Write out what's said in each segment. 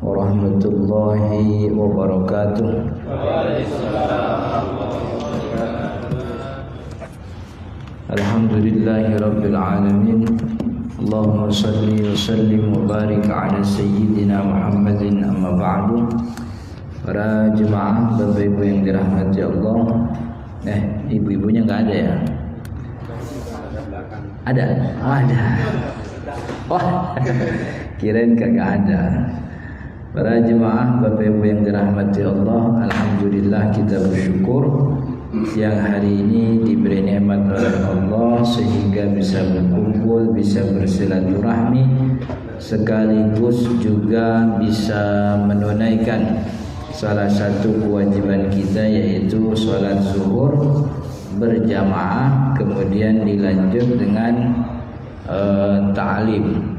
warahmatullahi wabarakatuh. Alhamdulillahi rabbil alamin. Allahumma salli wa sallim wa barik ala sayyidina Muhammadin, amma ba'du. Para jemaah, Bapak Ibu yang dirahmati Allah. Ibu-ibunya enggak ada ya? Ada? Oh, ada. Wah, kirain kagak ada. Para jemaah, Bapak Ibu yang dirahmati Allah, alhamdulillah kita bersyukur yang hari ini diberi nikmat oleh Allah sehingga bisa berkumpul, bisa bersilaturahmi, sekaligus juga bisa menunaikan salah satu kewajiban kita, yaitu sholat zuhur berjamaah, kemudian dilanjut dengan ta'lim.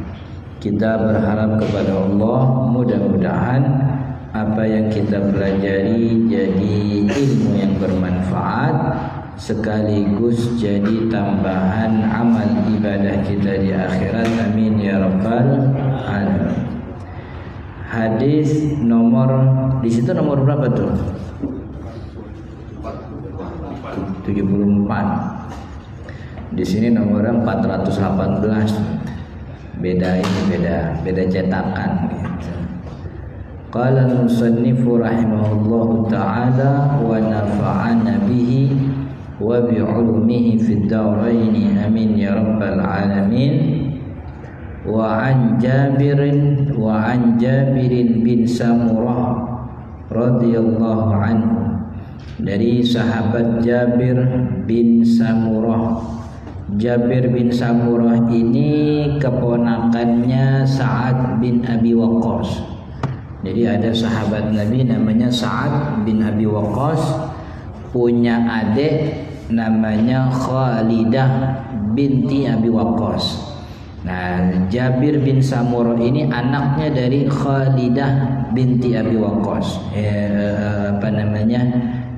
Kita berharap kepada Allah mudah-mudahan apa yang kita pelajari jadi ilmu yang bermanfaat, sekaligus jadi tambahan amal ibadah kita di akhirat. Amin ya rabbal alamin. Hadis nomor di situ nomor berapa tuh? 74. Di sini nomornya 418. Beda cetakan gitu. Qala al-musannifu rahimahullahu ta'ala wa nafa'ana bihi wa bi'ulumihi fid darain, amin ya rabbal alamin. Wa an Jabirin bin Samurah radhiyallahu anhu, dari sahabat Jabir bin Samurah. Jabir bin Samurah ini keponakannya Sa'ad bin Abi Waqqas. Jadi ada sahabat Nabi namanya Sa'ad bin Abi Waqqas, punya adik namanya Khalidah binti Abi Waqqas. Nah, Jabir bin Samurah ini anaknya dari Khalidah binti Abi Waqqas.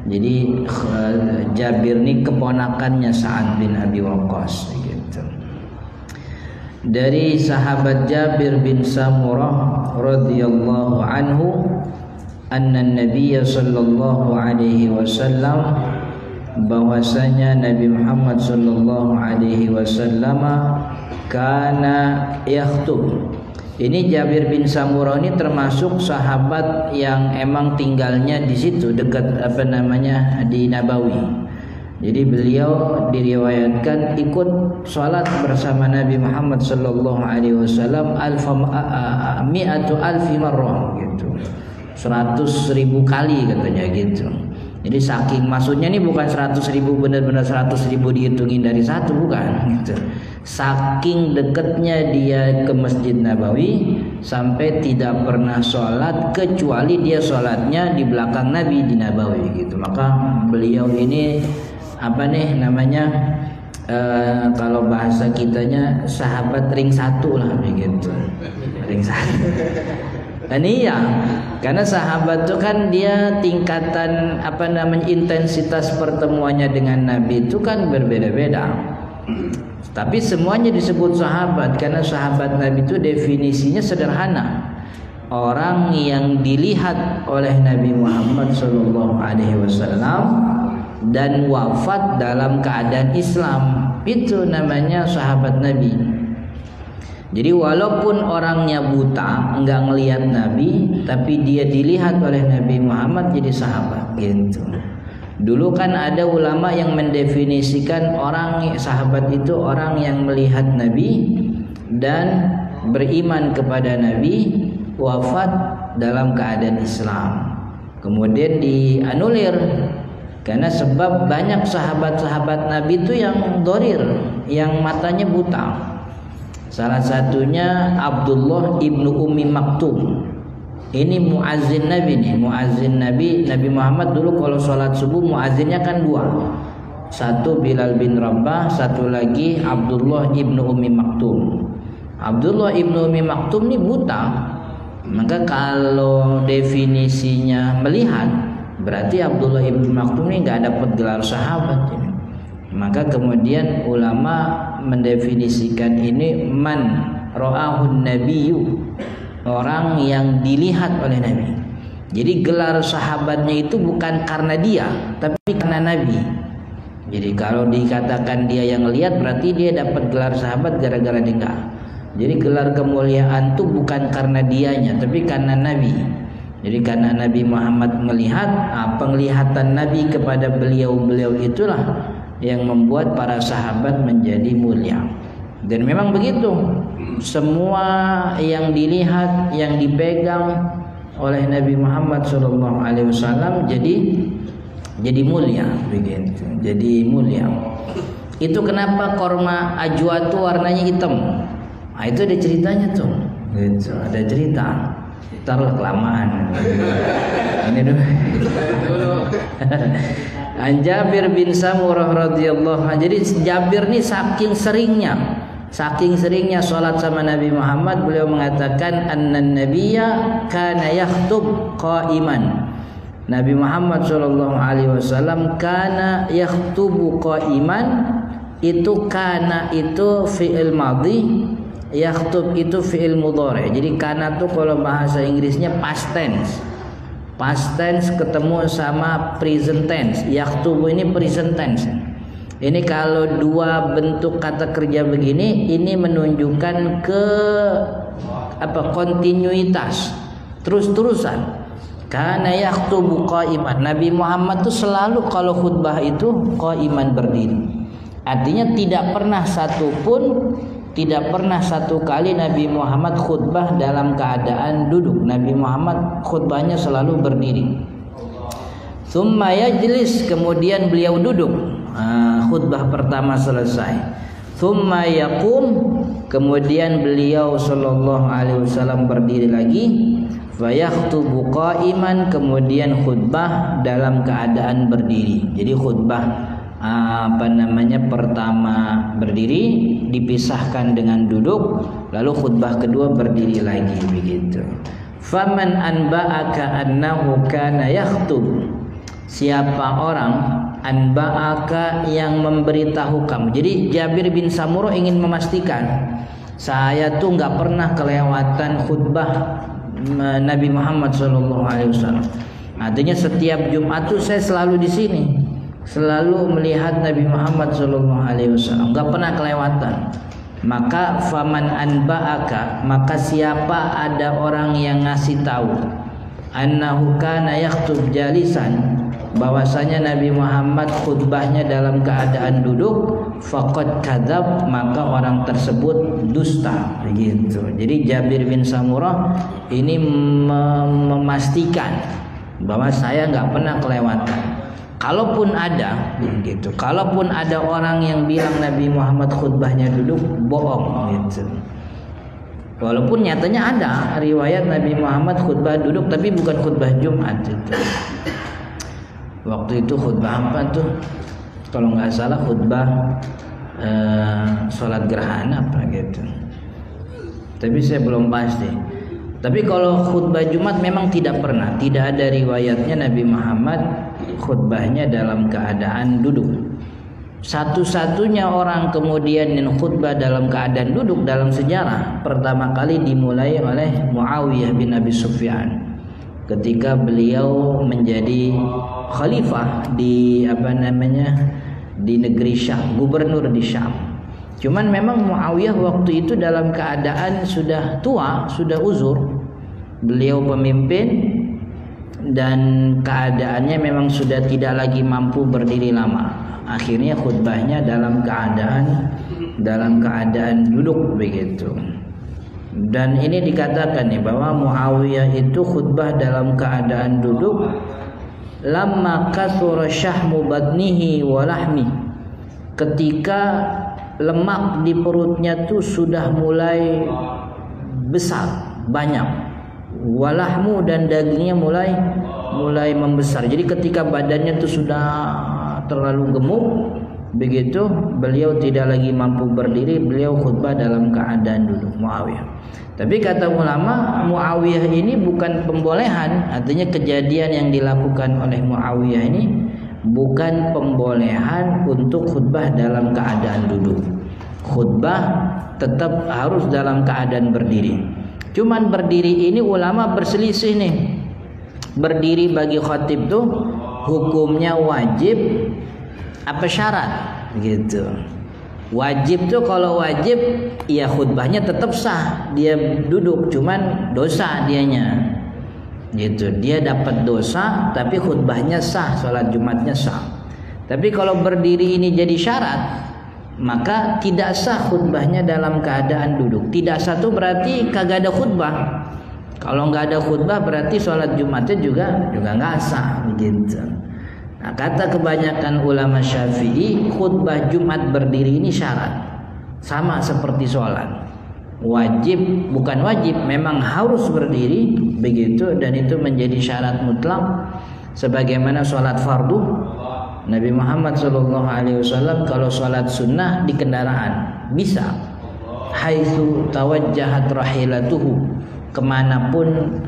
Jadi Jabir ini keponakannya Sa'ad bin Abi Waqqas gitu. Dari sahabat Jabir bin Samurah radhiyallahu anhu, anna Nabiy sallallahu alaihi wasallam, bahwasanya Nabi Muhammad sallallahu alaihi wasallam kana yakhtub. Ini Jabir bin Samurah ini termasuk sahabat yang emang tinggalnya di situ dekat di Nabawi. Jadi beliau diriwayatkan ikut sholat bersama Nabi Muhammad sallallahu alaihi wasallam mi'atu alfi marrah gitu. 100.000 kali katanya gitu. Jadi saking, maksudnya ini bukan 100.000 benar-benar 100.000 dihitungin dari satu, bukan gitu. Saking dekatnya dia ke Masjid Nabawi sampai tidak pernah sholat kecuali dia sholatnya di belakang Nabi di Nabawi gitu. Maka beliau ini kalau bahasa kitanya sahabat ring satu lah begitu. Ring satu. Dan iya, karena sahabat itu kan dia tingkatan intensitas pertemuannya dengan Nabi itu kan berbeda-beda. Tapi semuanya disebut sahabat karena sahabat Nabi itu definisinya sederhana. Orang yang dilihat oleh Nabi Muhammad SAW dan wafat dalam keadaan Islam, itu namanya sahabat Nabi. Jadi walaupun orangnya buta, enggak ngelihat Nabi, tapi dia dilihat oleh Nabi Muhammad jadi sahabat gitu. Dulu kan ada ulama yang mendefinisikan sahabat itu orang yang melihat Nabi dan beriman kepada Nabi, wafat dalam keadaan Islam. Kemudian dianulir karena sebab banyak sahabat-sahabat Nabi itu yang dorir, yang matanya buta. Salah satunya Abdullah ibnu Ummi Maktum. Ini muazzin Nabi nih, muazzin Nabi Muhammad dulu kalau sholat subuh muazzinnya kan dua. Satu Bilal bin Rabah, satu lagi Abdullah ibnu Ummi Maktum. Abdullah ibnu Ummi Maktum ini buta. Maka kalau definisinya melihat, berarti Abdullah ibnu Maktum ini nggak dapat gelar sahabat ini. Maka kemudian ulama mendefinisikan ini man ra'ahun nabiyyu, orang yang dilihat oleh Nabi. Jadi gelar sahabatnya itu bukan karena dia, tapi karena Nabi. Jadi kalau dikatakan dia yang lihat, berarti dia dapat gelar sahabat gara-gara dia enggak. Jadi gelar kemuliaan itu bukan karena dianya, tapi karena Nabi. Jadi karena Nabi Muhammad melihat, penglihatan Nabi kepada beliau-beliau itulah yang membuat para sahabat menjadi mulia. Dan memang begitu, semua yang dilihat, yang dipegang oleh Nabi Muhammad SAW jadi mulia, begitu. Jadi mulia. Itu kenapa korma ajwa itu warnanya hitam. Nah, itu ada ceritanya tuh. Gitu, ada cerita. Taruhlah kelamaan. Ini dulu. An Jabir bin Samurah radhiyallahu anhu. Jadi Jabir nih saking seringnya sholat sama Nabi Muhammad, beliau mengatakan annan nabiyya kana yakhtub qa'iman. Nabi Muhammad sallallahu alaihi wasallam kana yakhtubu qa'iman. Itu kana itu fi'il madhi, yakhtub itu fi'il mudhari. Jadi kana tuh kalau bahasa Inggrisnya past tense. Past tense ketemu sama present tense. Yakhtubu ini present tense. Ini kalau dua bentuk kata kerja begini, ini menunjukkan ke kontinuitas, terus-terusan. Karena yaktubu qa'iman. Nabi Muhammad itu selalu kalau khutbah itu qa'iman berdiri. Artinya tidak pernah satu kali Nabi Muhammad khutbah dalam keadaan duduk. Nabi Muhammad khutbahnya selalu berdiri. Tsumma yajlis, kemudian beliau duduk. Khutbah pertama selesai. Tsumma yaqum, kemudian beliau sallallahu alaihi wasallam berdiri lagi. Fa yakhtubu qa'iman, kemudian khutbah dalam keadaan berdiri. Jadi khutbah pertama berdiri, dipisahkan dengan duduk, lalu khutbah kedua berdiri lagi, begitu. Faman anba'aka annahu kana yakhtub. Siapa orang anba'aka yang memberitahu kamu. Jadi Jabir bin Samurah ingin memastikan, saya tuh nggak pernah kelewatan khutbah Nabi Muhammad SAW. Artinya setiap Jumat tuh saya selalu di sini, selalu melihat Nabi Muhammad SAW, nggak pernah kelewatan. Maka faman anba'aka, maka siapa ada orang yang ngasih tahu annahu kana yakhtub jalisan, bahwasanya Nabi Muhammad khutbahnya dalam keadaan duduk, faqad kadzab, maka orang tersebut dusta, begitu. Jadi Jabir bin Samurah ini memastikan bahwa saya nggak pernah kelewatan. Kalaupun ada, gitu. Kalaupun ada orang yang bilang Nabi Muhammad khutbahnya duduk, bohong, gitu. Walaupun nyatanya ada riwayat Nabi Muhammad khutbah duduk, tapi bukan khutbah Jumat itu. Waktu itu khutbah apa tuh? Kalau nggak salah khutbah sholat gerhana apa gitu. Tapi saya belum pasti. Tapi kalau khutbah Jumat memang tidak pernah, tidak ada riwayatnya Nabi Muhammad khutbahnya dalam keadaan duduk. Satu-satunya orang kemudian yang khutbah dalam keadaan duduk dalam sejarah pertama kali dimulai oleh Muawiyah bin Abi Sufyan ketika beliau menjadi khalifah di di negeri Syam, gubernur di Syam. Cuman memang Muawiyah waktu itu dalam keadaan sudah tua, sudah uzur. Beliau pemimpin dan keadaannya memang sudah tidak lagi mampu berdiri lama. Akhirnya khutbahnya dalam keadaan duduk, begitu. Dan ini dikatakan nih bahwa Muawiyah itu khutbah dalam keadaan duduk lamma kasura syahmu badnihi wa lahmi, ketika lemak di perutnya tuh sudah mulai besar, banyak, walahmu, dan dagingnya mulai membesar. Jadi ketika badannya tuh sudah terlalu gemuk, begitu beliau tidak lagi mampu berdiri, beliau khutbah dalam keadaan duduk, Muawiyah. Tapi kata ulama, Muawiyah ini bukan pembolehan, artinya kejadian yang dilakukan oleh Muawiyah ini bukan pembolehan untuk khutbah dalam keadaan duduk. Khutbah tetap harus dalam keadaan berdiri. Cuman berdiri ini ulama berselisih nih. Berdiri bagi khatib tuh hukumnya wajib apa syarat gitu. Wajib tuh kalau wajib ya khutbahnya tetap sah, dia duduk, cuman dosa dianya. Gitu. Dia dapat dosa tapi khutbahnya sah, salat Jumatnya sah. Tapi kalau berdiri ini jadi syarat, maka tidak sah khutbahnya dalam keadaan duduk. Tidak sah itu berarti kagak ada khutbah. Kalau nggak ada khutbah berarti sholat Jumatnya juga nggak sah begitu. Nah, kata kebanyakan ulama Syafi'i, khutbah Jumat berdiri ini syarat, sama seperti sholat. Wajib bukan wajib, memang harus berdiri begitu, dan itu menjadi syarat mutlak. Sebagaimana sholat fardu, Nabi Muhammad SAW kalau sholat sunnah di kendaraan bisa, haitsu tawajjahat rahilatuhu, kemanapun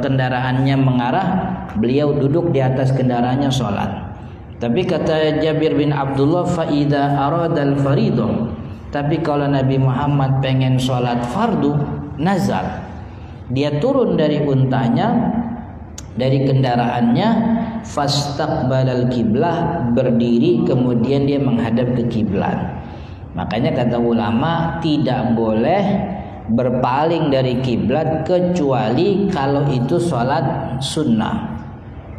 kendaraannya mengarah, beliau duduk di atas kendaraannya sholat. Tapi kata Jabir bin Abdullah, faida aradal faridah, tapi kalau Nabi Muhammad pengen sholat fardu, nazar, dia turun dari untanya, dari kendaraannya, fastaqbalal kiblah, berdiri kemudian dia menghadap ke kiblat. Makanya kata ulama tidak boleh berpaling dari kiblat kecuali kalau itu sholat sunnah.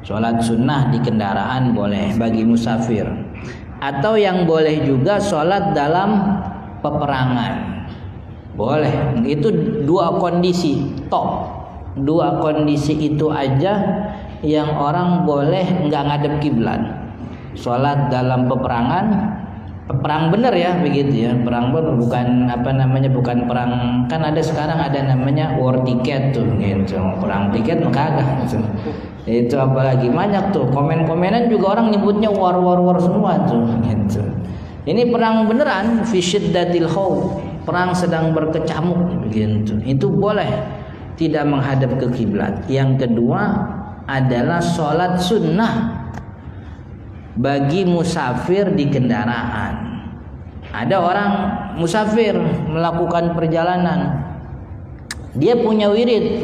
Sholat sunnah di kendaraan boleh bagi musafir, atau yang boleh juga sholat dalam peperangan boleh. Itu dua kondisi top. Dua kondisi itu aja yang orang boleh nggak ngadep kiblat. Sholat dalam peperangan, perang bener ya begitu ya, perang bener, bukan bukan perang, kan ada sekarang ada namanya war ticket tuh gitu, perang tiket maka agak gitu. Itu apalagi banyak tuh komen-komenan juga orang nyebutnya war semua tuh gitu. Ini perang beneran, fi syiddatil khawf, perang sedang berkecamuk gitu. Itu boleh tidak menghadap ke kiblat. Yang kedua adalah sholat sunnah bagi musafir di kendaraan. Ada orang musafir melakukan perjalanan, dia punya wirid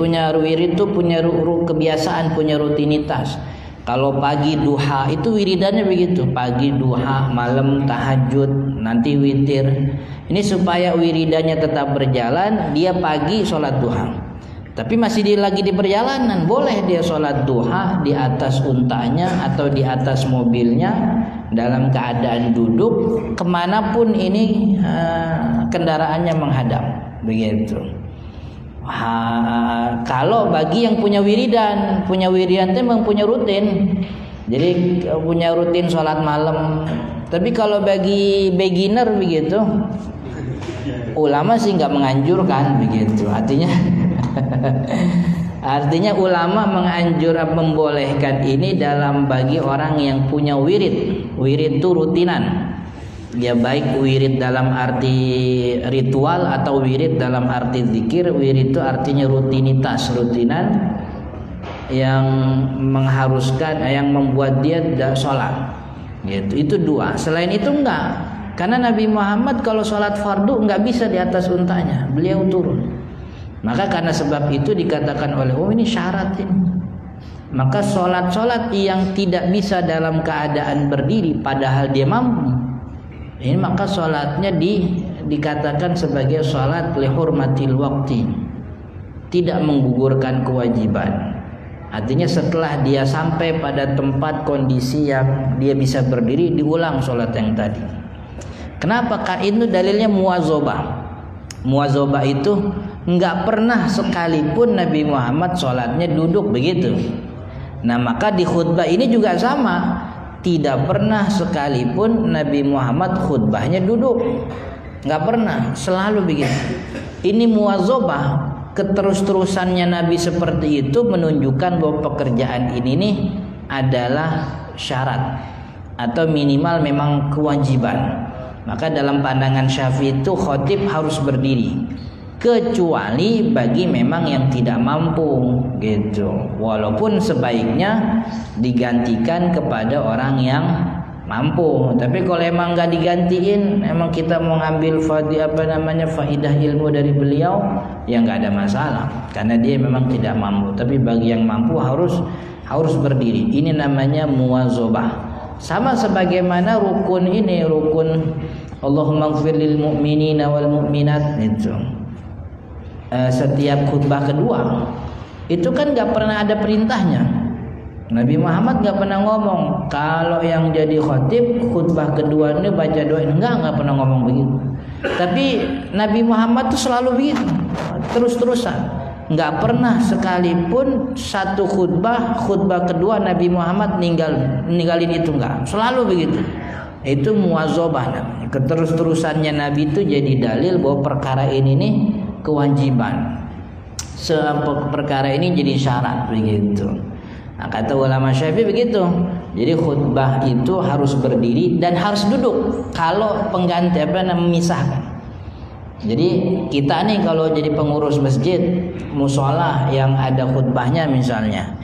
itu punya kebiasaan, punya rutinitas. Kalau pagi duha itu wiridannya begitu, pagi duha, malam tahajud, nanti witir. Ini supaya wiridannya tetap berjalan, dia pagi sholat duha. Tapi masih lagi di perjalanan, boleh dia sholat duha di atas untanya atau di atas mobilnya dalam keadaan duduk, kemanapun ini kendaraannya menghadap begitu. Kalau bagi yang punya wiridan itu memang punya rutin, jadi punya rutin sholat malam. Tapi kalau bagi beginner begitu, ulama sih nggak menganjurkan begitu. Artinya ulama membolehkan ini dalam bagi orang yang punya wirid. Wirid itu rutinan. Ya baik wirid dalam arti ritual atau wirid dalam arti zikir. Wirid itu artinya rutinan yang mengharuskan, yang membuat dia sholat. Gitu. Itu dua. Selain itu enggak. Karena Nabi Muhammad kalau sholat fardu enggak bisa di atas untanya, beliau turun. Maka karena sebab itu dikatakan oleh ini syarat ini. Maka sholat yang tidak bisa dalam keadaan berdiri padahal dia mampu, ini maka sholatnya dikatakan sebagai sholat lihurmatil waqti, tidak menggugurkan kewajiban. Artinya setelah dia sampai pada tempat kondisi yang dia bisa berdiri, diulang sholat yang tadi. Kenapa? Itu dalilnya muwazobah. Muwazobah itu enggak pernah sekalipun Nabi Muhammad sholatnya duduk begitu. Nah maka di khutbah ini juga sama, tidak pernah sekalipun Nabi Muhammad khutbahnya duduk, enggak pernah, selalu begitu. Ini muwazobah, keterus-terusannya Nabi seperti itu menunjukkan bahwa pekerjaan ini nih adalah syarat atau minimal memang kewajiban. Maka dalam pandangan Syafi'i itu khatib harus berdiri, kecuali bagi memang yang tidak mampu gitu. Walaupun sebaiknya digantikan kepada orang yang mampu. Tapi kalau emang nggak digantiin, emang kita mau ngambil faidah ilmu dari beliau, ya nggak ada masalah, karena dia memang tidak mampu. Tapi bagi yang mampu harus berdiri. Ini namanya muwazobah. Sama sebagaimana rukun Allahumma ighfir lil mu'minina wal mu'minat itu. Setiap khutbah kedua itu kan nggak pernah ada perintahnya. Nabi Muhammad nggak pernah ngomong kalau yang jadi khatib khutbah kedua ini baca doa, nggak pernah ngomong begitu. Tapi Nabi Muhammad tuh selalu begitu, terus-terusan, nggak pernah sekalipun satu khutbah kedua Nabi Muhammad ninggalin itu, nggak, selalu begitu. Itu muwazobah namanya. Keterus-terusannya Nabi itu jadi dalil bahwa perkara ini nih kewajiban, perkara ini jadi syarat begitu. Nah, kata ulama Syafi'i begitu. Jadi khutbah itu harus berdiri dan harus duduk kalau pengganti memisahkan. Jadi kita nih kalau jadi pengurus masjid, musola yang ada khutbahnya misalnya,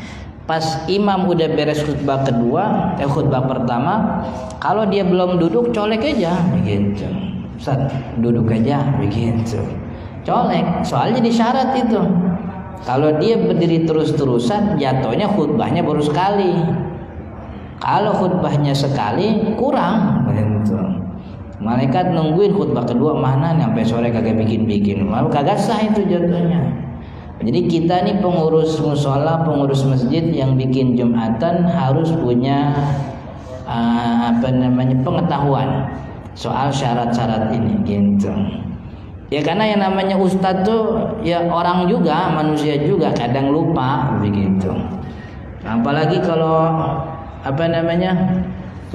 pas imam udah beres khutbah kedua, khutbah pertama, kalau dia belum duduk colek aja begitu. Ustaz, duduk aja begitu. Colek, soalnya di syarat itu. Kalau dia berdiri terus-terusan, jatuhnya khutbahnya baru sekali. Kalau khutbahnya sekali, kurang. Begitu. Malaikat nungguin khutbah kedua mana sampai sore kagak bikin-bikin. Malu kagak sah itu jatuhnya. Jadi kita nih pengurus musola, pengurus masjid yang bikin Jumatan harus punya pengetahuan soal syarat-syarat ini gitu. Ya karena yang namanya ustadz tuh ya orang juga, manusia juga, kadang lupa begitu. Apalagi kalau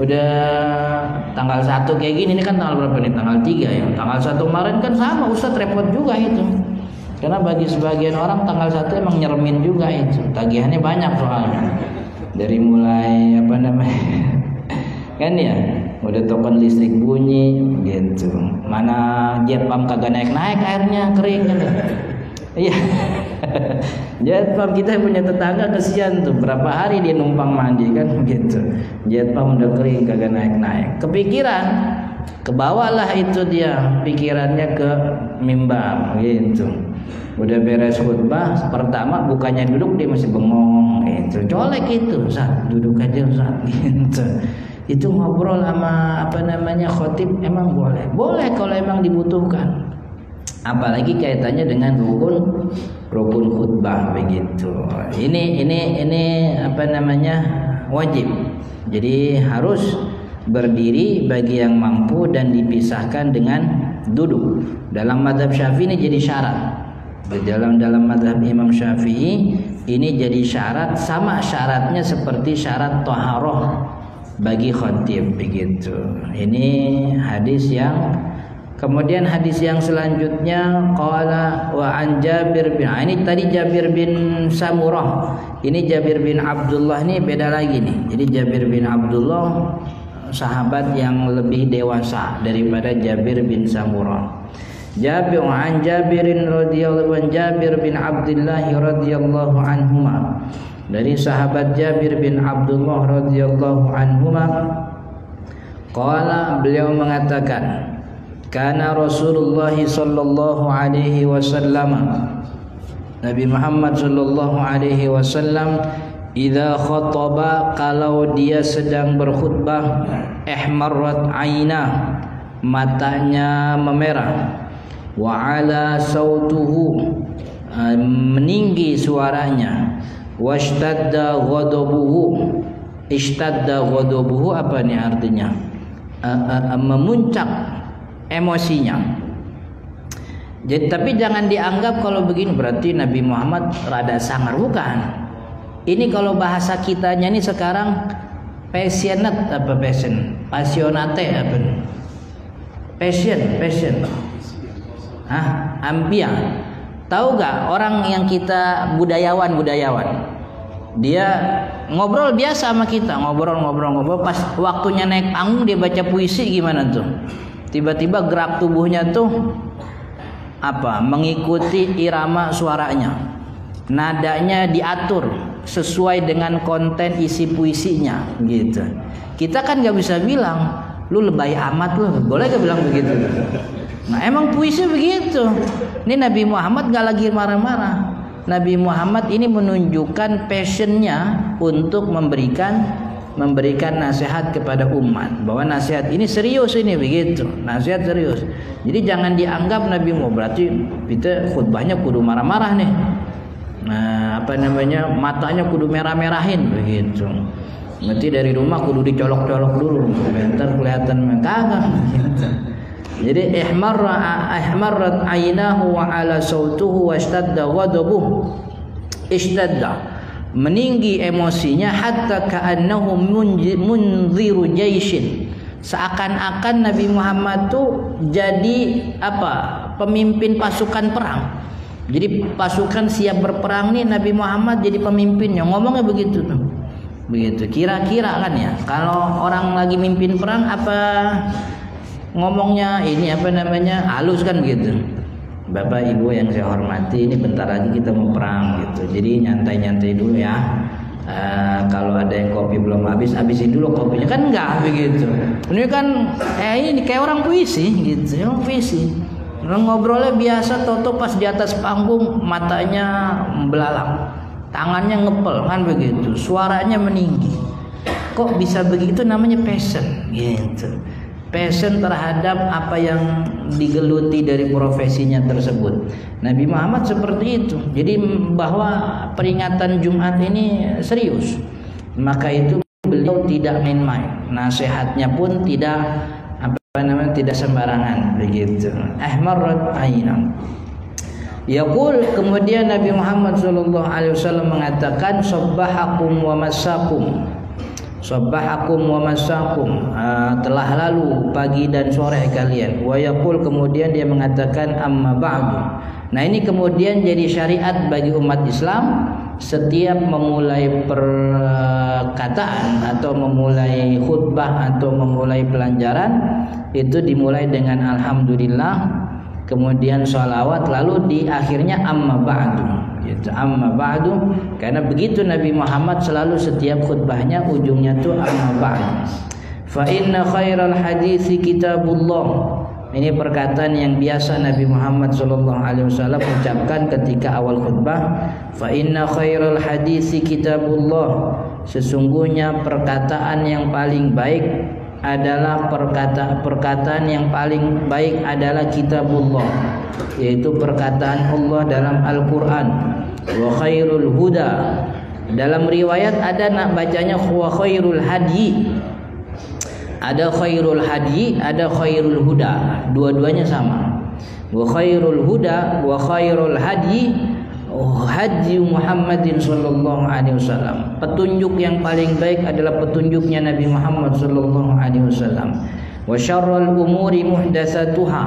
udah tanggal 1 kayak gini, ini kan tanggal berapa nih? Tanggal 3 ya. Tanggal 1 kemarin kan sama, ustadz repot juga itu. Karena bagi sebagian orang tanggal 1 emang nyeremin juga itu. Tagihannya banyak soalnya. Dari mulai kan ya, udah token listrik bunyi gitu. Mana jet pump kagak naik airnya kering kan. Iya. Jet pump kita punya tetangga kesian tuh, berapa hari dia numpang mandi kan gitu. Jet pump udah kering kagak naik. Kepikiran, kebawalah itu dia pikirannya ke mimbar gitu. Udah beres khutbah pertama, bukannya duduk dia masih bengong gitu. Colek itu, Ustaz, duduk aja Ustaz gitu. Itu ngobrol sama khotib emang boleh kalau emang dibutuhkan, apalagi kaitannya dengan rukun khutbah begitu. Ini wajib. Jadi harus berdiri bagi yang mampu dan dipisahkan dengan duduk. Dalam mazhab Syafi'i ini jadi syarat. Dalam mazhab Imam Syafi'i ini jadi syarat, sama syaratnya seperti syarat thaharah bagi khatib begitu. Ini hadis yang kemudian hadis yang selanjutnya qala wa an Jabir bin, ini tadi Jabir bin Samurah, ini Jabir bin Abdullah, ini beda lagi nih. Jadi Jabir bin Abdullah sahabat yang lebih dewasa daripada Jabir bin Samurah. Jabir an Jabirin radhiyallahu an Jabir bin Abdullah radhiyallahu anhuma, dari sahabat Jabir bin Abdullah radhiyallahu anhuma, qala, beliau mengatakan, kana Rasulullah sallallahu alaihi wasallam, Nabi Muhammad sallallahu alaihi wasallam, idza khataba, kalau dia sedang berkhutbah, ihmarrat aina, matanya memerah, wa ala sautuhu, meninggi suaranya, washtadda ghadabuhu. Ishtadda ghadabuhu apa nih artinya? Memuncak emosinya. Jadi tapi jangan dianggap kalau begini berarti Nabi Muhammad rada sangar, bukan. Ini kalau bahasa kitanya nih sekarang passionate apa passion? Passionate apa? Passion. Ampia. Tahu gak orang yang kita budayawan, dia ngobrol biasa sama kita, ngobrol, pas waktunya naik panggung dia baca puisi gimana tuh? Tiba-tiba gerak tubuhnya tuh mengikuti irama suaranya. nadanya diatur sesuai dengan konten isi puisinya gitu. Kita kan nggak bisa bilang lu lebay amat lu, boleh gak bilang begitu? Nah emang puisi begitu. Ini Nabi Muhammad nggak lagi marah-marah. Nabi Muhammad ini menunjukkan passionnya untuk memberikan nasihat kepada umat, bahwa nasihat ini serius, ini begitu, nasihat serius. Jadi jangan dianggap Nabi Muhammad berarti kita khutbahnya kudu marah-marah nih. Nah, matanya kudu merah-merahin begitu. Berarti dari rumah kudu dicolok-colok dulu, bentar kelihatan kagak. Jadi ihmarrat aynahu wa ala sautuhu washtadda ghadabuhu. Ishtadda, meninggi emosinya, hatta ka'annahu munziru jaishin, seakan-akan Nabi Muhammad tuh jadi pemimpin pasukan perang. Jadi pasukan siap berperang nih, Nabi Muhammad jadi pemimpinnya. Ngomongnya begitu tuh. Begitu. Kira-kira kan ya, kalau orang lagi mimpin perang ngomongnya ini halus kan begitu. Bapak Ibu yang saya hormati, ini bentar lagi kita mau perang gitu. Jadi nyantai-nyantai dulu ya. Kalau ada yang kopi belum habisin dulu kopinya, kan enggak begitu. Ini kan ini kayak orang puisi gitu, orang puisi. Orang ngobrolnya biasa, toto pas di atas panggung matanya belalak, tangannya ngepel kan begitu, suaranya meninggi. Kok bisa begitu? Namanya passion gitu. Passion terhadap apa yang digeluti dari profesinya tersebut. Nabi Muhammad seperti itu. Jadi bahwa peringatan Jumat ini serius. Maka itu beliau tidak main-main. Nasihatnya pun tidak tidak sembarangan begitu. Ahmarrat ainam. Yaqul, kemudian Nabi Muhammad sallallahu alaihi wasallam mengatakan sabbahakum wa masakum. Sabbahakum wa masakum, telah lalu pagi dan sore kalian. Wa yaqul, kemudian dia mengatakan amma ba'du. Nah ini kemudian jadi syariat bagi umat Islam, setiap memulai perkataan atau memulai khutbah atau memulai pelajaran itu dimulai dengan alhamdulillah, kemudian sholawat, lalu di akhirnya amma ba'du. Gitu, amma ba'du, karena begitu Nabi Muhammad selalu setiap khutbahnya ujungnya tuh amma ba'du. Fa inna khairal haditsi kitabullah. Ini perkataan yang biasa Nabi Muhammad sallallahu alaihi wasallam ucapkan ketika awal khutbah. Fa inna khairal haditsi kitabullah. Sesungguhnya perkataan yang paling baik adalah perkataan yang paling baik adalah kitabullah, yaitu perkataan Allah dalam Al-Quran. Wa khairul huda, dalam riwayat ada nak bacanya wa khairul hadi, ada khairul hadi, ada khairul huda, dua-duanya sama. Wa khairul huda wa khairul hadi hadi Muhammadin sallallahu alaihi wasallam. Petunjuk yang paling baik adalah petunjuknya Nabi Muhammad sallallahu alaihi wasallam. Wa syarrul umuri muhdatsatuha,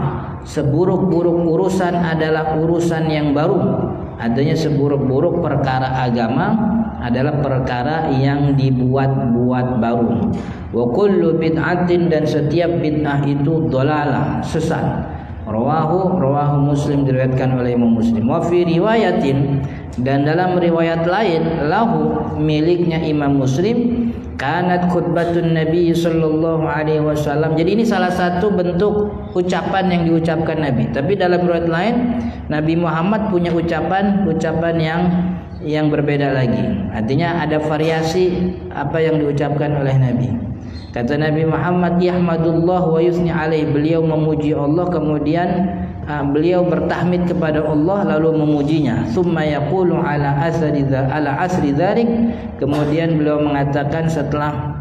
seburuk-buruk urusan adalah urusan yang baru. Artinya seburuk-buruk perkara agama adalah perkara yang dibuat-buat baru. Wa kullu bid'atin, dan setiap bid'ah itu dhalalah, sesat. Rawahu Muslim, diriwayatkan oleh Imam Muslim. Wa fi riwayatin, dan dalam riwayat lain, lahu, miliknya Imam Muslim, kanat khutbatun Nabi sallallahu alaihi wasallam. Jadi ini salah satu bentuk ucapan yang diucapkan Nabi. Tapi dalam riwayat lain, Nabi Muhammad punya ucapan yang berbeda lagi. Artinya ada variasi apa yang diucapkan oleh Nabi. Kata Nabi Muhammad, yahmadullah wa yusni alaih, beliau memuji Allah, kemudian beliau bertahmid kepada Allah lalu memujinya. Tsumma yaqulu ala asri dzalik, kemudian beliau mengatakan setelah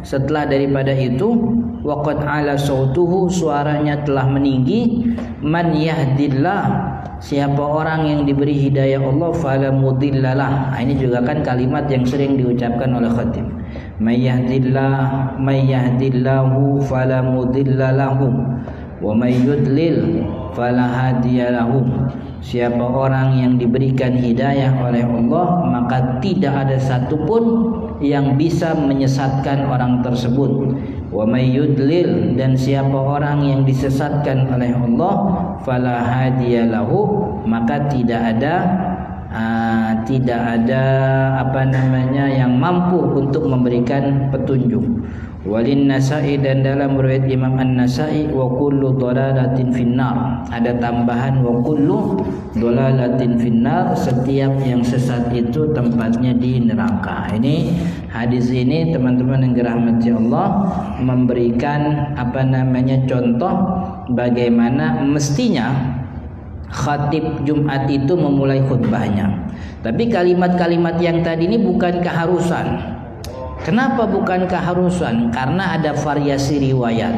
setelah daripada itu, waqad ala sautuhu, suaranya telah meninggi, man yahdillah, siapa orang yang diberi hidayah Allah, fala mudhillalah. Ini juga kan kalimat yang sering diucapkan oleh khatib. May yahdillahu fala mudhillalahu wa may yudlil fala hadiyalahu. Siapa orang yang diberikan hidayah oleh Allah, maka tidak ada satupun yang bisa menyesatkan orang tersebut. Wa may yudlil, dan siapa orang yang disesatkan oleh Allah, fala hadiyalahu, maka tidak ada yang mampu untuk memberikan petunjuk. Walin Nasa'i, dan dalam riwayat Imam An-Nasa'i, wa kullu dhalalatin finnar, ada tambahan wa kullu dhalalatin finnar, setiap yang sesat itu tempatnya di neraka. Ini hadis ini teman-teman yang dirahmati Allah memberikan contoh bagaimana mestinya khatib Jumat itu memulai khutbahnya. Tapi kalimat-kalimat yang tadi ini bukan keharusan. Kenapa bukan keharusan? Karena ada variasi riwayat.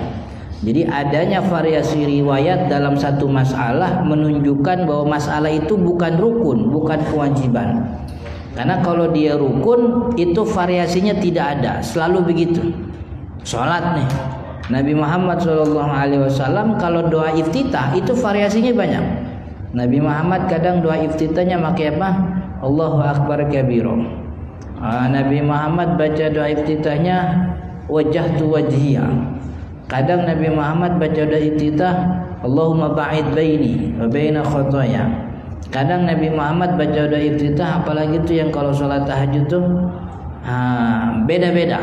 Jadi adanya variasi riwayat dalam satu masalah menunjukkan bahwa masalah itu bukan rukun, bukan kewajiban. Karena kalau dia rukun itu variasinya tidak ada, selalu begitu. Sholat nih, Nabi Muhammad SAW kalau doa iftitah itu variasinya banyak. Nabi Muhammad kadang doa iftitahnya pakai apa? Allahu Akbar kabiro. Nabi Muhammad baca doa iftitahnya wajjahtu wajhiya. Kadang Nabi Muhammad baca doa iftitah Allahumma ba'id baini wa baina khotoya. Kadang Nabi Muhammad baca doa iftitah, apalagi itu yang kalau sholat tahajud tuh beda-beda.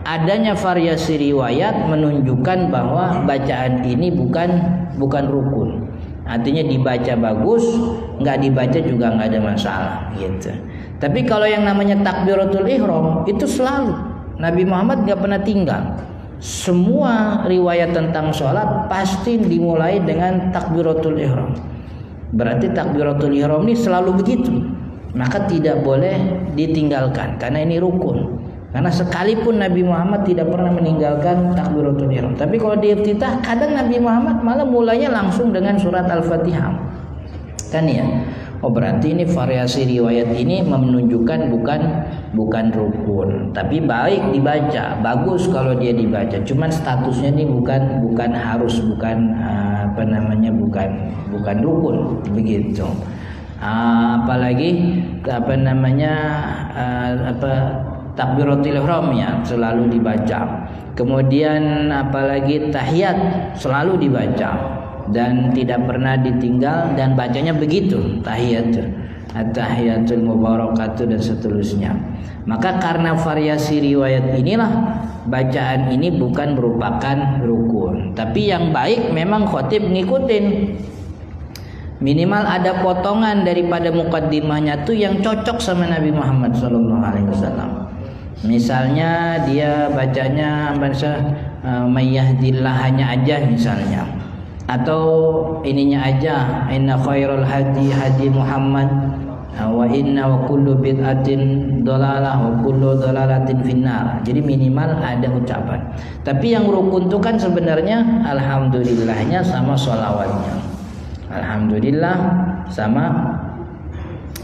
Adanya variasi riwayat menunjukkan bahwa bacaan ini bukan rukun. Artinya dibaca bagus, nggak dibaca juga nggak ada masalah gitu. Tapi kalau yang namanya takbiratul ihram itu selalu Nabi Muhammad nggak pernah tinggal. Semua riwayat tentang sholat pasti dimulai dengan takbiratul ihram. Berarti takbiratul ihram ini selalu begitu. Maka tidak boleh ditinggalkan karena ini rukun. Karena sekalipun Nabi Muhammad tidak pernah meninggalkan takbiratul ihram. Tapi kalau di iftitah kadang Nabi Muhammad malah mulainya langsung dengan surat Al-Fatihah. Kan ya? Oh berarti ini variasi riwayat ini menunjukkan bukan rukun, tapi baik dibaca, bagus kalau dia dibaca. Cuman statusnya ini bukan harus, bukan rukun begitu. Apalagi takbiratul ihram ya selalu dibaca. Kemudian apalagi tahiyat selalu dibaca dan tidak pernah ditinggal, dan bacanya begitu tahiyatul mubarakatuh dan seterusnya. Maka karena variasi riwayat inilah bacaan ini bukan merupakan rukun. Tapi yang baik memang khotib ngikutin, minimal ada potongan daripada mukaddimahnya tuh yang cocok sama Nabi Muhammad SAW. Misalnya dia bacanya mayyahdillahnya aja misalnya, atau ininya aja inna khairul hadi Muhammad wa inna wa kullu bid'atin dhalalah wa kullu dhalalatin finnar. Jadi minimal ada ucapan. Tapi yang rukun itu kan sebenarnya alhamdulillahnya sama sholawatnya. Alhamdulillah sama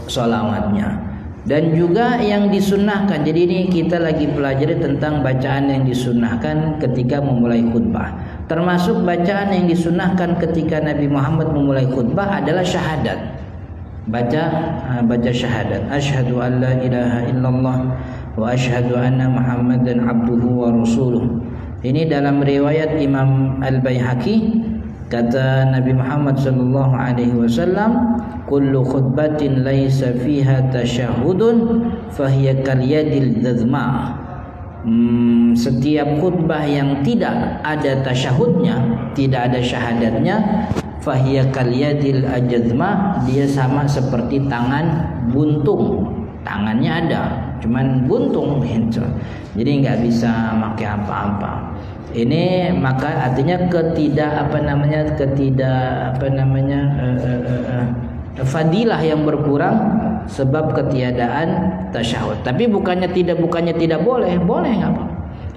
sholawatnya. Dan juga yang disunnahkan. Jadi ini kita lagi pelajari tentang bacaan yang disunnahkan ketika memulai khutbah. Termasuk bacaan yang disunnahkan ketika Nabi Muhammad memulai khutbah adalah syahadat. Baca syahadat. Asyhadu an la ilaha illallah wa asyhadu anna Muhammadan abduhu wa rasuluh. Ini dalam riwayat Imam Al-Baihaqi, kata Nabi Muhammad sallallahu alaihi wasallam, kullu khutbatin laisa fiha tasyahudun fahiya kalyadil dzma. Setiap khutbah yang tidak ada tasyahudnya, tidak ada syahadatnya, fahiya kalyadil ajzma, dia sama seperti tangan buntung. Tangannya ada, cuman buntung gitu. Jadi nggak bisa pakai apa-apa. Ini maka artinya fadilah yang berkurang sebab ketiadaan tasyahud. Tapi bukannya tidak boleh nggak apa.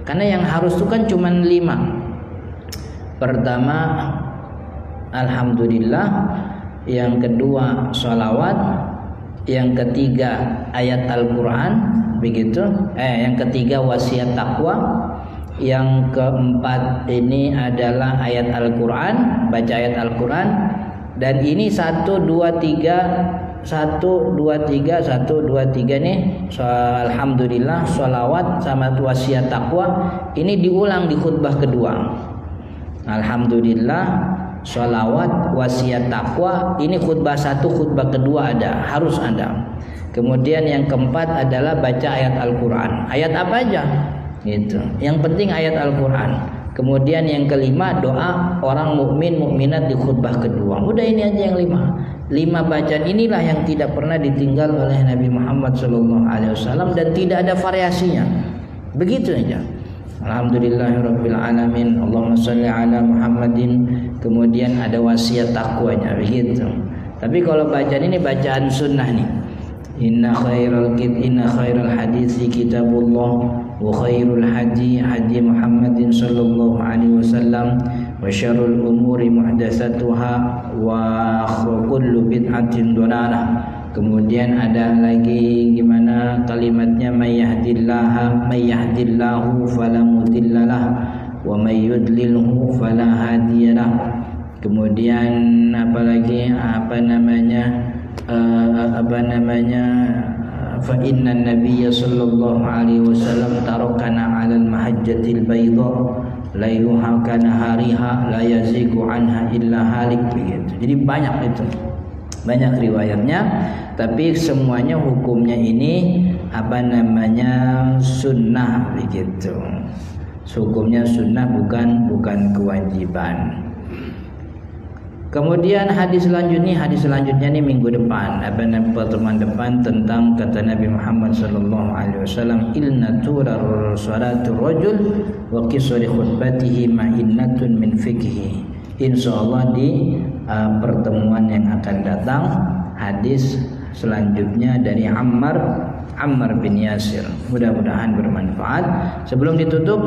Karena yang harus itu kan cuma 5. Pertama alhamdulillah, yang kedua sholawat, yang ketiga ayat Al-Quran, begitu. Yang ketiga wasiat takwa. Yang keempat ini adalah ayat Al-Quran, baca ayat Al-Quran. Dan ini 1 2 3 1 2 3 1 2 3 nih. Alhamdulillah, sholawat sama wasiat takwa ini diulang di khutbah kedua. Alhamdulillah, sholawat, wasiat takwa ini khutbah 1, khutbah kedua ada, harus ada. Kemudian yang keempat adalah baca ayat Al-Quran. Ayat apa aja? Gitu. Yang penting ayat Al-Quran. Kemudian yang kelima, doa orang mukmin mukminat di khutbah kedua. Udah, ini aja yang 5. 5 bacaan inilah yang tidak pernah ditinggal oleh Nabi Muhammad SAW dan tidak ada variasinya. Begitu aja. Alhamdulillahirabbil alamin. Allahumma shalli ala Muhammadin. Kemudian ada wasiat takwanya, begitu. Tapi kalau bacaan ini bacaan sunnah nih. Inna khairal haditsi kitabullah wa khairul hadi Muhammadin sallallahu alaihi wasallam wa syarrul umuri muhdatsatuha wa kullu bid'atin dhalalah. Kemudian ada lagi gimana kalimatnya, may yahdillahu fala mudhillalah wa may yudlilhu fala hadiyalah. Kemudian apa namanya fa inna nabiyya sallallahu alaihi wasallam tarakana 'alal mahajjatil bayda lailuha kana hariha la yazigu anha illa halik, begitu. Jadi banyak riwayatnya, tapi semuanya hukumnya ini sunnah, begitu. Hukumnya sunnah, bukan kewajiban. Kemudian hadis selanjutnya ini minggu depan, pertemuan depan, tentang kata Nabi Muhammad sallallahu alaihi wasallam, ilnatura salatul rajul wa qisri khutbatihi ma'innatun min fiqhi. Insyaallah di pertemuan yang akan datang hadis selanjutnya dari Ammar bin Yasir. Mudah-mudahan bermanfaat. Sebelum ditutup,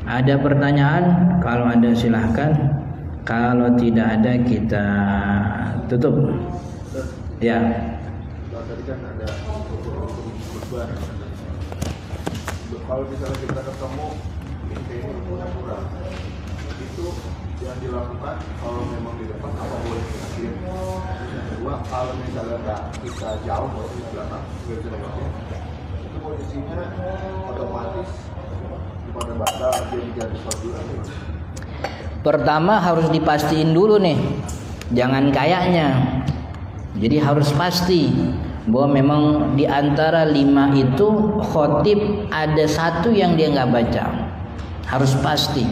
ada pertanyaan? Kalau ada silahkan. Kalau tidak ada kita tutup. Ya. Tadi kan ada khutbah. Kalau misalnya kita ketemu ini kurang, itu yang dilakukan kalau memang di depan apa boleh kita. Kedua, kalau misalnya kita jauh di belakang, itu posisinya otomatis pada batal dia diganti sholat. Pertama harus dipastiin dulu nih, jangan kayaknya. Jadi harus pasti bahwa memang di antara 5 itu khotib ada 1 yang dia nggak baca. Harus pasti.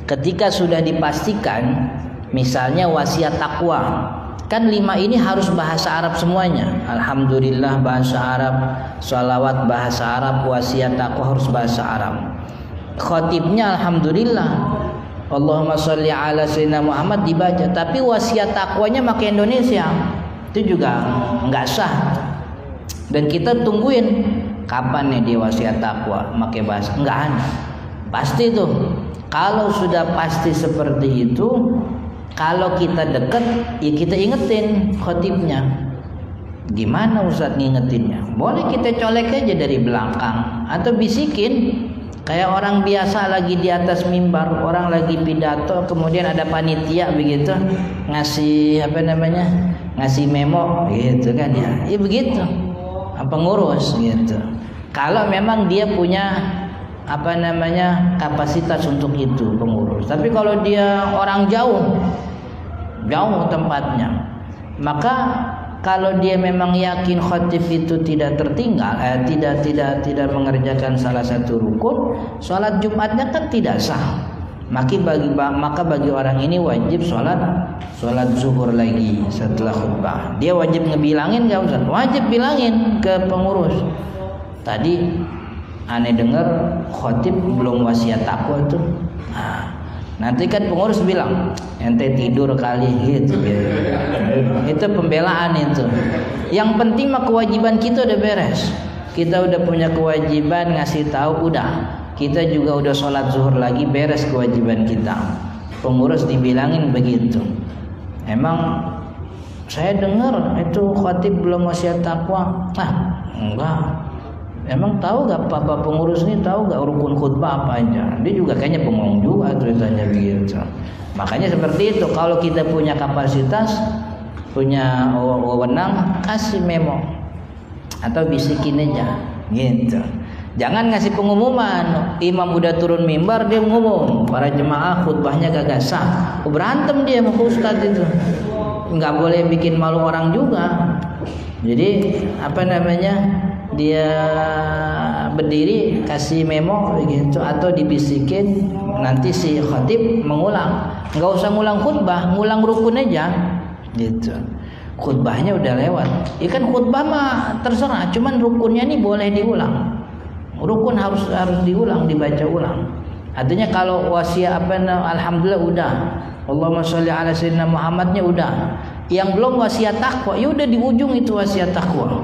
Ketika sudah dipastikan, misalnya wasiat takwa, kan 5 ini harus bahasa Arab semuanya. Alhamdulillah bahasa Arab, sholawat bahasa Arab, wasiat takwa harus bahasa Arab. Khotibnya alhamdulillah, Allahumma sholli ala sayyidina Muhammad dibaca, tapi wasiat takwanya pakai Indonesia, itu juga nggak sah. Dan kita tungguin kapan nih dia wasiat takwa pakai bahasa, nggak ada. Pasti tuh. Kalau sudah pasti seperti itu, kalau kita deket, ya kita ingetin khotibnya. Gimana Ustaz ngingetinnya? Boleh kita colek aja dari belakang atau bisikin. Kayak orang biasa lagi di atas mimbar, orang lagi pidato, kemudian ada panitia begitu ngasih ngasih memo gitu kan ya. Ya begitu. Pengurus gitu. Kalau memang dia punya kapasitas untuk itu, pengurus. Tapi kalau dia orang jauh tempatnya, maka kalau dia memang yakin khatib itu tidak tertinggal, tidak mengerjakan salah satu rukun, sholat Jumatnya kan tidak sah. Maka bagi orang ini wajib sholat zuhur lagi setelah khutbah. Dia wajib ngebilangin nggak Ustaz? Wajib bilangin ke pengurus. Tadi aneh dengar khatib belum wasiat takwa tuh. Nanti kan pengurus bilang ente tidur kali gitu. Itu pembelaan itu. Yang penting mah kewajiban kita udah beres. Kita udah punya kewajiban ngasih tahu, udah. Kita juga udah sholat zuhur lagi, beres kewajiban kita. Pengurus dibilangin begitu. Emang saya dengar itu khatib belum wasiat takwa. Enggak. emang tahu gak Bapak pengurus ini tahu gak rukun khutbah apa aja? Dia juga kayaknya bengong juga ceritanya begitu. Makanya seperti itu, kalau kita punya kapasitas, punya wewenang, kasih memo atau bisikin aja gitu. Jangan ngasih pengumuman, imam udah turun mimbar dia ngomong, para jemaah khutbahnya kagak sah. Berantem dia sama ustaz itu. Nggak boleh bikin malu orang juga. Jadi apa namanya? Dia berdiri kasih memo gitu atau dibisikin, nanti si khatib mengulang. Nggak usah ngulang khutbah, ngulang rukun aja gitu. Khutbahnya udah lewat. Ikan khutbah mah terserah, cuman rukunnya nih boleh diulang. Rukun harus diulang, dibaca ulang. Artinya kalau wasiat alhamdulillah udah. Allahumma sholli ala sayyidina Muhammadnya udah. Yang belum wasiat takwa, ya udah di ujung itu wasiat takwa.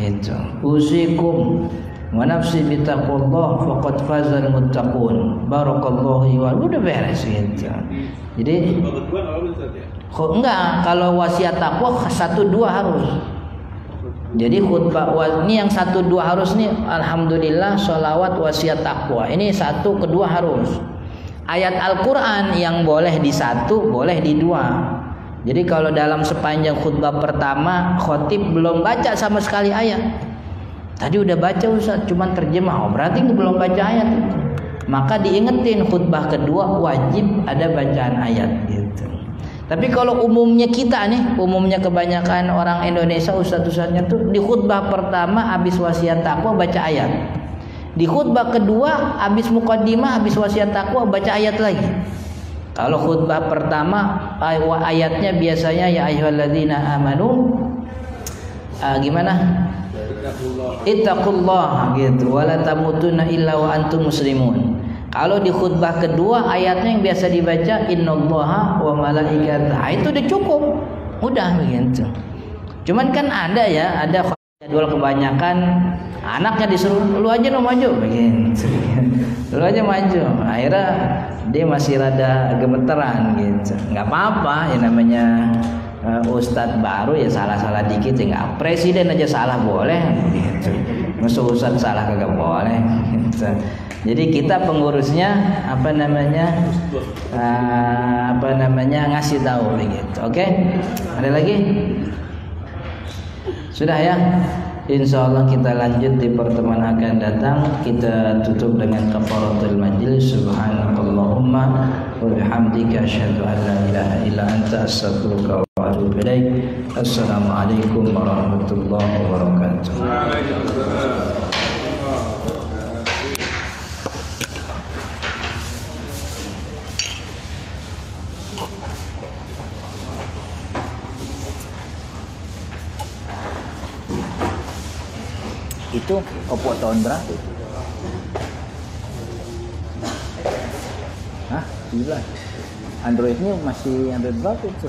Itu. Usikum wa nafsi bi taqwallah faqad fazal muttaqun. Barakallahu wa udah beres gitu. Jadi enggak, kalau wasiat takwa 1 2 harus. Jadi khutbah ini yang 1 2 harus nih, alhamdulillah, sholawat, wasiat takwa. Ini 1 kedua harus. Ayat Al-Quran yang boleh di 1 boleh di 2. Jadi kalau dalam sepanjang khutbah pertama khatib belum baca sama sekali ayat. Tadi udah baca Ustaz, cuman terjemah. Berarti belum baca ayat. Maka diingetin khutbah kedua wajib ada bacaan ayat gitu. Tapi kalau umumnya kita nih, umumnya kebanyakan orang Indonesia ustaz-ustaznya tuh di khutbah pertama habis wasiat takwa baca ayat. Di khutbah kedua habis muqaddimah, habis wasiat takwa baca ayat lagi. Kalau khutbah pertama ayatnya biasanya ya ayyuhalladzina amanu gimana? Ittaqullah gitu, wala tamutunna illa wa antum muslimun. Kalau di khutbah kedua ayatnya yang biasa dibaca innallaha wa malaikatahu, itu udah cukup, udah begitu. Cuman kan ada jadwal kebanyakan anaknya disuruh lu aja no maju begitu. Lu aja maju. Akhirnya dia masih rada gemeteran gitu. Nggak apa-apa, ya namanya ustadz baru ya salah-salah dikit ya nggak. Presiden aja salah boleh gitu. Masa ustadz salah kagak boleh gitu. Jadi kita pengurusnya ngasih tahu begitu. Oke? Ada lagi? Sudah ya? Insya Allah kita lanjut di pertemuan akan datang. Kita tutup dengan kafaratul majlis. Subhanakallahumma wa bihamdika asyhadu an la ilaha illa anta astaghfiruka wa atubu ilaik. Assalamualaikum warahmatullahi wabarakatuh. Itu Oppo tahun berapa itu? Hah? 9. Androidnya masih Android berapa itu?